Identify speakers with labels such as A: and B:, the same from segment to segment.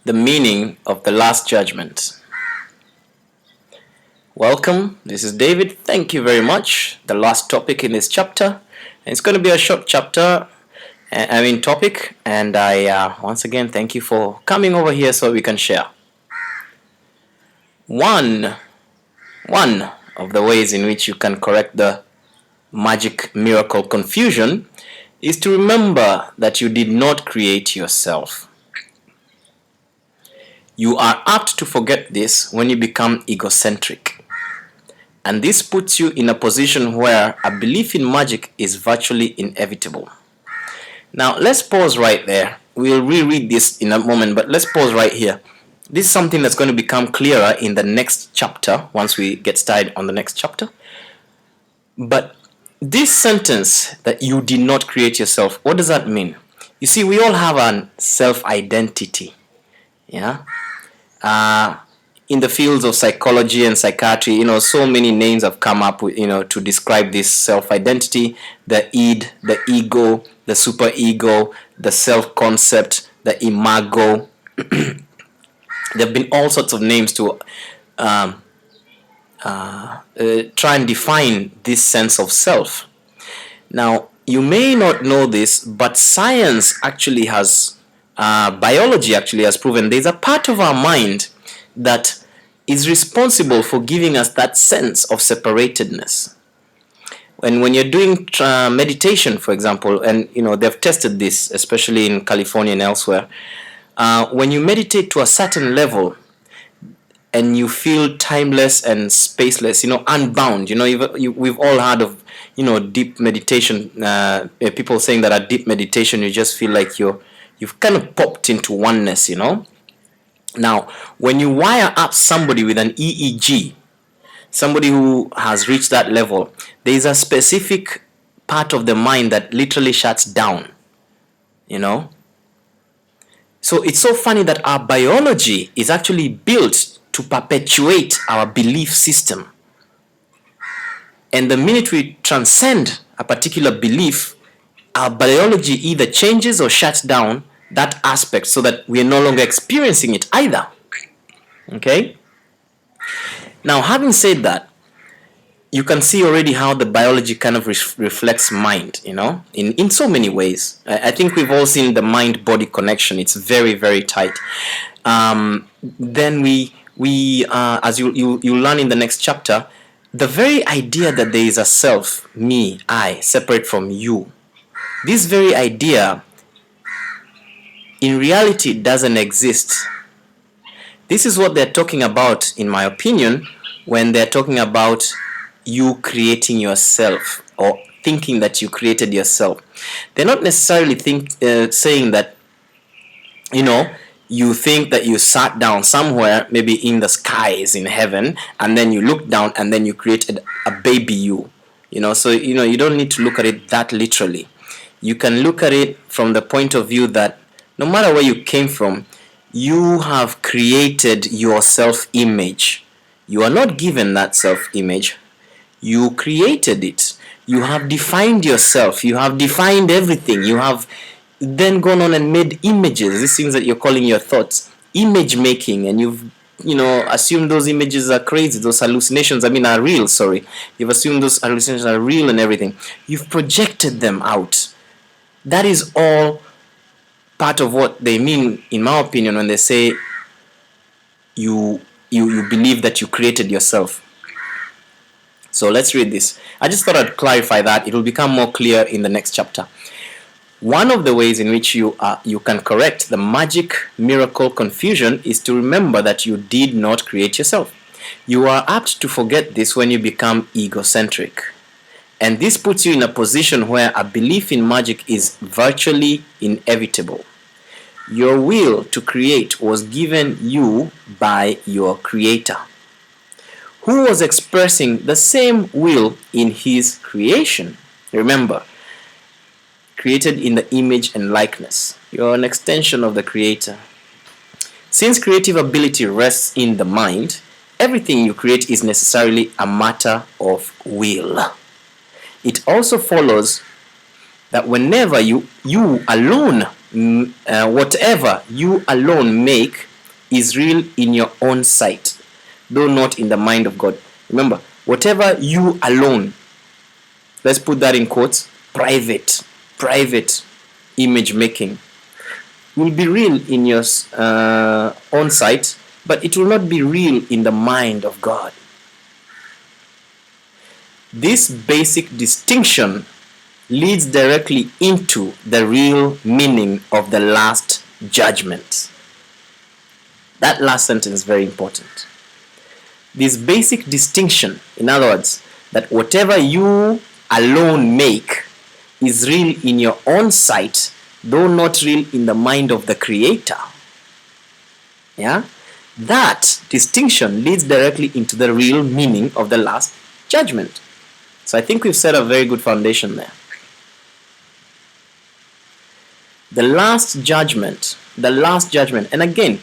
A: The meaning of the last judgment. Welcome, this is David. Thank you very much. The last topic in this chapter. It's going to be a short topic, and I once again thank you for coming over here so we can share. One of the ways in which you can correct the magic miracle confusion is to remember that you did not create yourself. You are apt to forget this when you become egocentric. And this puts you in a position where a belief in magic is virtually inevitable. Now, let's pause right there. We'll reread this in a moment, but let's pause right here. This is something that's going to become clearer in the next chapter, once we get started on the next chapter. But this sentence, that you did not create yourself, what does that mean? You see, we all have a self-identity. Yeah. In the fields of psychology and psychiatry, so many names have come up with, to describe this self-identity: the id, the ego, the superego, the self-concept, the imago. There have been all sorts of names to try and define this sense of self. Now, you may not know this, but science actually has biology actually has proven there's a part of our mind that is responsible for giving us that sense of separatedness. When you're doing meditation, for example, and they've tested this, especially in California and elsewhere, when you meditate to a certain level and you feel timeless and spaceless, unbound, we've all heard of deep meditation, people saying that at deep meditation you just feel like you've kind of popped into oneness, Now, when you wire up somebody with an EEG, somebody who has reached that level, there is a specific part of the mind that literally shuts down, So it's so funny that our biology is actually built to perpetuate our belief system. And the minute we transcend a particular belief, our biology either changes or shuts down that aspect so that we are no longer experiencing it either. Okay? Now, having said that, you can see already how the biology kind of reflects mind, in so many ways. I think we've all seen the mind-body connection. It's very, very tight. Then we as you learn in the next chapter, the very idea that there is a self, me, I, separate from you, this very idea in reality doesn't exist. This is what they're talking about, in my opinion, when they're talking about you creating yourself or thinking that you created yourself. They're not necessarily saying that, you think that you sat down somewhere, maybe in the skies in heaven, and then you looked down and then you created a baby you. So, you don't need to look at it that literally. You can look at it from the point of view that no matter where you came from, you have created your self-image. You are not given that self-image. You created it. You have defined yourself. You have defined everything. You have then gone on and made images, these things that you're calling your thoughts, image making, and you've assumed those images are crazy, those hallucinations, are real, sorry. You've assumed those hallucinations are real and everything. You've projected them out. That is all part of what they mean, in my opinion, when they say you believe that you created yourself. So let's read this. I just thought I'd clarify that. It will become more clear in the next chapter. One of the ways in which you can correct the magic miracle confusion is to remember that you did not create yourself. You are apt to forget this when you become egocentric. And this puts you in a position where a belief in magic is virtually inevitable. Your will to create was given you by your creator, who was expressing the same will in his creation. Remember, created in the image and likeness. You're an extension of the creator. Since creative ability rests in the mind, everything you create is necessarily a matter of will. It also follows that whenever you alone, whatever you alone make is real in your own sight, though not in the mind of God. Remember, whatever you alone, let's put that in quotes, private image making, will be real in your own sight, but it will not be real in the mind of God. This basic distinction leads directly into the real meaning of the last judgment. That last sentence is very important. This basic distinction, in other words, that whatever you alone make is real in your own sight, though not real in the mind of the Creator. Yeah? That distinction leads directly into the real meaning of the last judgment. So I think we've set a very good foundation there. The last judgment, and again,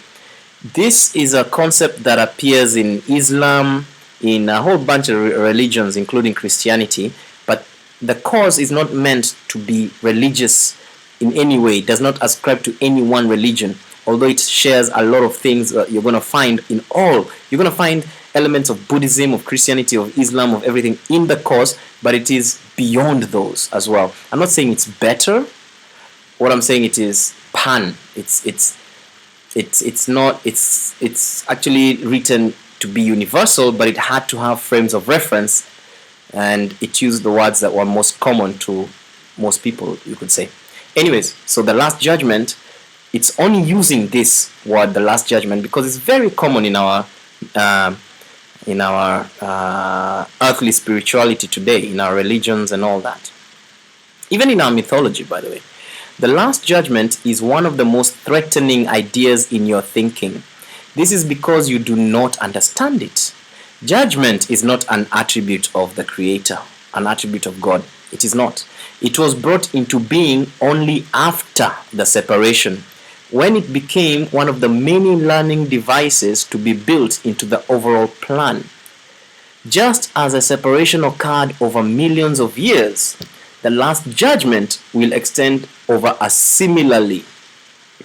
A: this is a concept that appears in Islam, in a whole bunch of religions, including Christianity, but the cause is not meant to be religious in any way. It does not ascribe to any one religion, although it shares a lot of things that you're going to find in all. You're going to find elements of Buddhism, of Christianity, of Islam, of everything in the cause, but it is beyond those as well. I'm not saying it's better. What I'm saying, it is pan. It's actually written to be universal, but it had to have frames of reference, and it used the words that were most common to most people, you could say. Anyways, so the last judgment, it's only using this word, the last judgment, because it's very common in our earthly spirituality today, in our religions and all that. Even in our mythology, by the way. The last judgment is one of the most threatening ideas in your thinking. This is because you do not understand it. Judgment is not an attribute of the Creator, an attribute of God. It is not. It was brought into being only after the separation, when it became one of the many learning devices to be built into the overall plan. Just as a separation occurred over millions of years, the last judgment will extend over a similarly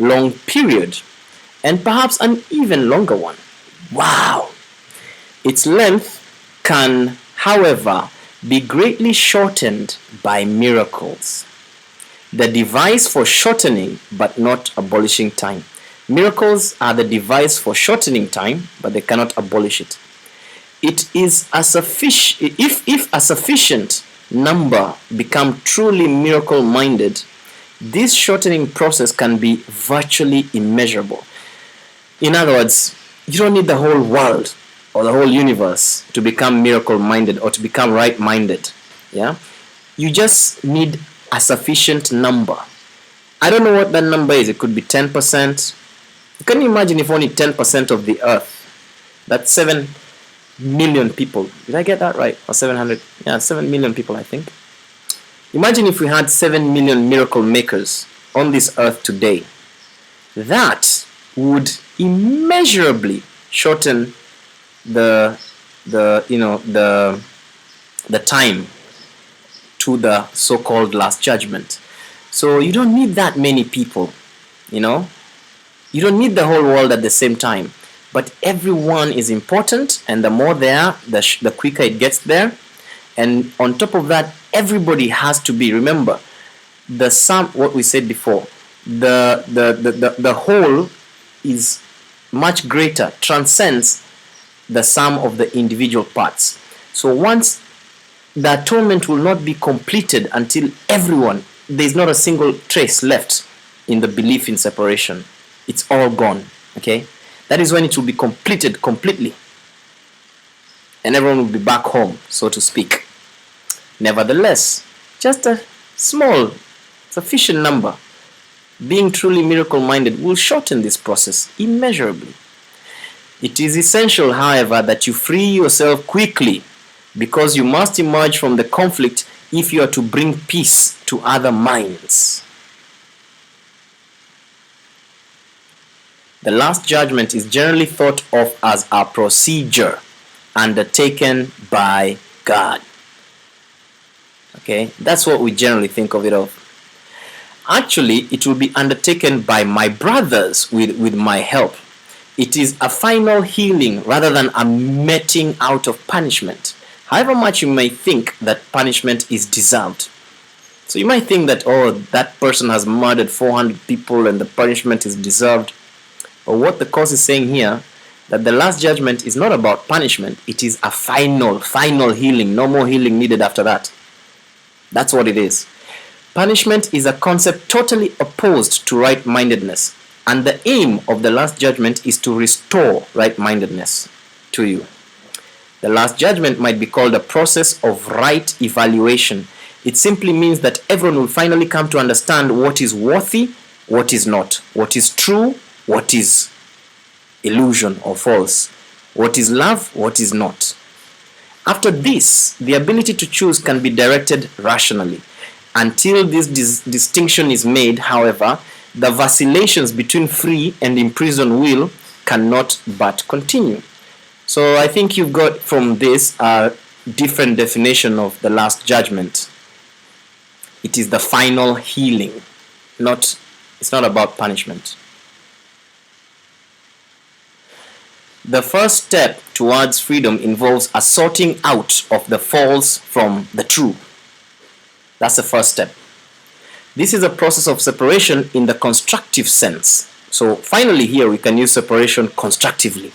A: long period, and perhaps an even longer one. Wow! Its length can, however, be greatly shortened by miracles. The device for shortening but not abolishing time. Miracles are the device for shortening time, but they cannot abolish it. It is a if a sufficient number become truly miracle-minded, this shortening process can be virtually immeasurable. In other words, you don't need the whole world or the whole universe to become miracle-minded or to become right-minded. Yeah, you just need a sufficient number. I don't know what that number is. It could be 10%. Can you imagine if only 10% of the earth, that's 7 million people. Did I get that right? Or 700? Yeah, 7 million people, I think. Imagine if we had 7 million miracle makers on this earth today. That would immeasurably shorten the time to the so-called last judgment. So you don't need that many people, you don't need the whole world at the same time, but everyone is important, and the more they are, the quicker it gets there. And on top of that, everybody has to be, remember, the sum, what we said before, the whole is much greater, transcends the sum of the individual parts. So once the atonement will not be completed until everyone, there's not a single trace left in the belief in separation. It's all gone. Okay? That is when it will be completed completely. And everyone will be back home, so to speak. Nevertheless, just a small, sufficient number, being truly miracle-minded, will shorten this process immeasurably. It is essential, however, that you free yourself quickly, because you must emerge from the conflict if you are to bring peace to other minds. The last judgment is generally thought of as a procedure undertaken by God. Okay, that's what we generally think of it of. Actually, it will be undertaken by my brothers with my help. It is a final healing rather than a meting out of punishment. However much you may think that punishment is deserved. So you might think that, oh, that person has murdered 400 people and the punishment is deserved. But what the course is saying here, that the last judgment is not about punishment. It is a final healing. No more healing needed after that. That's what it is. Punishment is a concept totally opposed to right-mindedness. And the aim of the last judgment is to restore right-mindedness to you. The last judgment might be called a process of right evaluation. It simply means that everyone will finally come to understand what is worthy, what is not, what is true, what is illusion or false, what is love, what is not. After this, the ability to choose can be directed rationally. Until this distinction is made, however, the vacillations between free and imprisoned will cannot but continue. So I think you've got from this a different definition of the last judgment. It is the final healing. It's not about punishment. The first step towards freedom involves a sorting out of the false from the true. That's the first step. This is a process of separation in the constructive sense. So finally here we can use separation constructively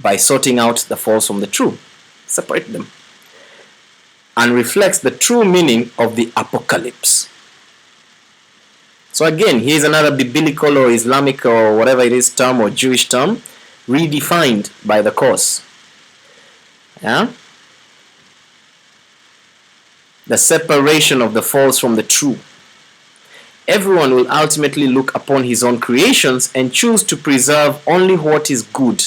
A: by sorting out the false from the true. Separate them. And reflects the true meaning of the apocalypse. So again, here's another biblical or Islamic or whatever it is term or Jewish term redefined by the course. Yeah? The separation of the false from the true. Everyone will ultimately look upon his own creations and choose to preserve only what is good,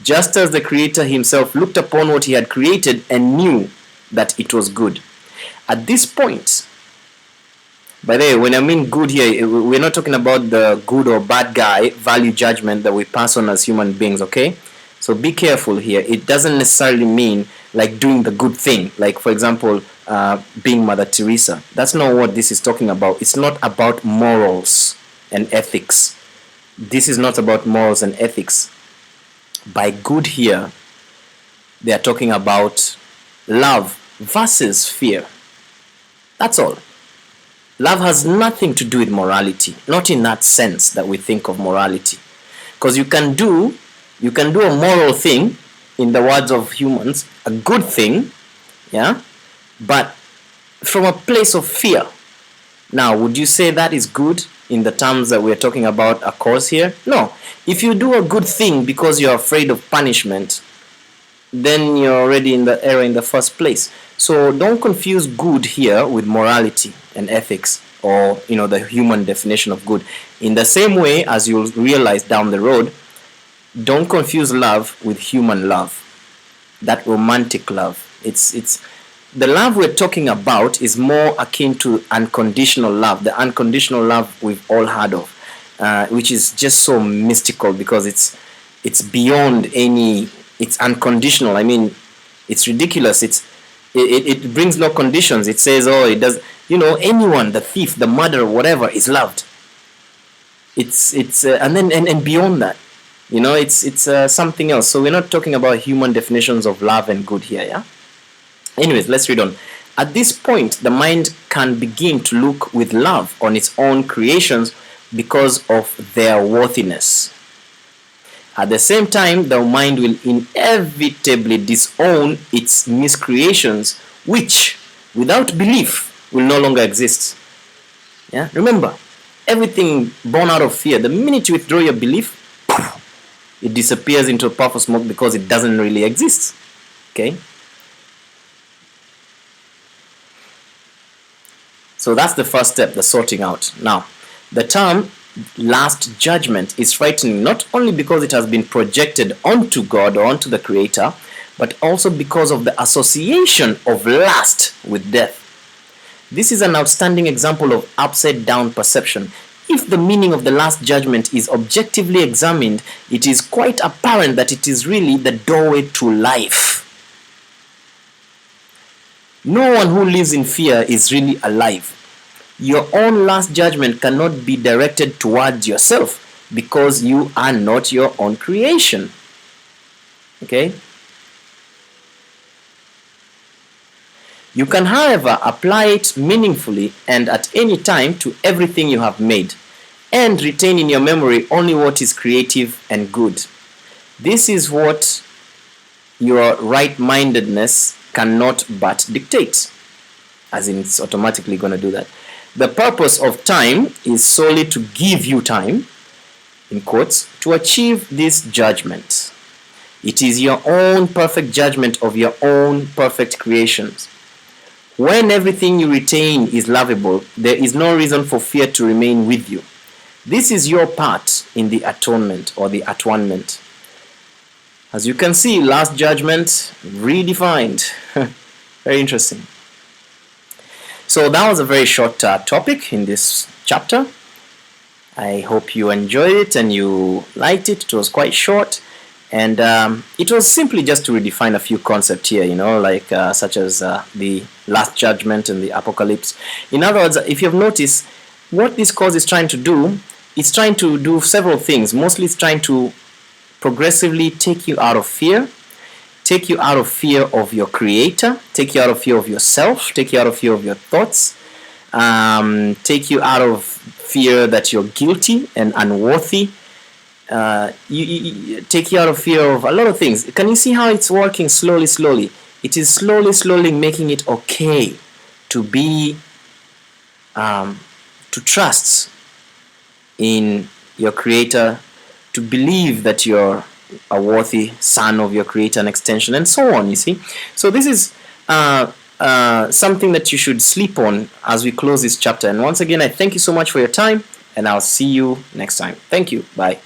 A: just as the Creator himself looked upon what he had created and knew that it was good. At this point, by the way, when I mean good here, we're not talking about the good or bad guy value judgment that we pass on as human beings, okay? So be careful here. It doesn't necessarily mean like doing the good thing, like for example, being Mother Teresa. That's not what this is talking about. It's not about morals and ethics. This is not about morals and ethics. By good here, they are talking about love versus fear. That's all. Love has nothing to do with morality, not in that sense that we think of morality. Because you can do a moral thing, in the words of humans, a good thing, yeah, but from a place of fear. Now, would you say that is good in the terms that we're talking about a cause here? No. If you do a good thing because you're afraid of punishment, then you're already in the error in the first place. So don't confuse good here with morality and ethics, or the human definition of good. In the same way, as you'll realize down the road, don't confuse love with human love, that romantic love. It's the love we're talking about is more akin to unconditional love, the unconditional love we've all heard of, which is just so mystical because it's beyond any. It's unconditional. I mean, it's ridiculous. It brings no conditions. It says, oh, it does. Anyone, the thief, the murderer, whatever, is loved. It's and beyond that, it's something else. So we're not talking about human definitions of love and good here, yeah. Anyways, let's read on. At this point, the mind can begin to look with love on its own creations because of their worthiness. At the same time, the mind will inevitably disown its miscreations, which, without belief, will no longer exist. Yeah? Remember, everything born out of fear, the minute you withdraw your belief, it disappears into a puff of smoke because it doesn't really exist. Okay? So that's the first step, the sorting out. Now, the term last judgment is frightening not only because it has been projected onto God or onto the Creator, but also because of the association of last with death. This is an outstanding example of upside down perception. If the meaning of the last judgment is objectively examined, it is quite apparent that it is really the doorway to life. No one who lives in fear is really alive. Your own last judgment cannot be directed towards yourself because you are not your own creation. Okay? You can, however, apply it meaningfully and at any time to everything you have made, and retain in your memory only what is creative and good. This is what your right-mindedness cannot but dictate, as in it's automatically going to do that. The purpose of time is solely to give you time, in quotes, to achieve this judgment. It is your own perfect judgment of your own perfect creations. When everything you retain is lovable, there is no reason for fear to remain with you. This is your part in the atonement or the atonement. As you can see, last judgment redefined. Very interesting. So that was a very short topic in this chapter. I hope you enjoyed it and you liked it. It was quite short. And it was simply just to redefine a few concepts here, like such as the last judgment and the apocalypse. In other words, if you've noticed, what this course is trying to do, it's trying to do several things. Mostly it's trying to progressively take you out of fear, take you out of fear of your creator, take you out of fear of yourself, take you out of fear of your thoughts, take you out of fear that you're guilty and unworthy, take you out of fear of a lot of things. Can you see how it's working slowly? It is slowly making it okay to be, to trust in your creator, to believe that you're a worthy son of your creator, an extension, and so on, you see. So this is something that you should sleep on as we close this chapter. And once again, I thank you so much for your time, and I'll see you next time. Thank you. Bye.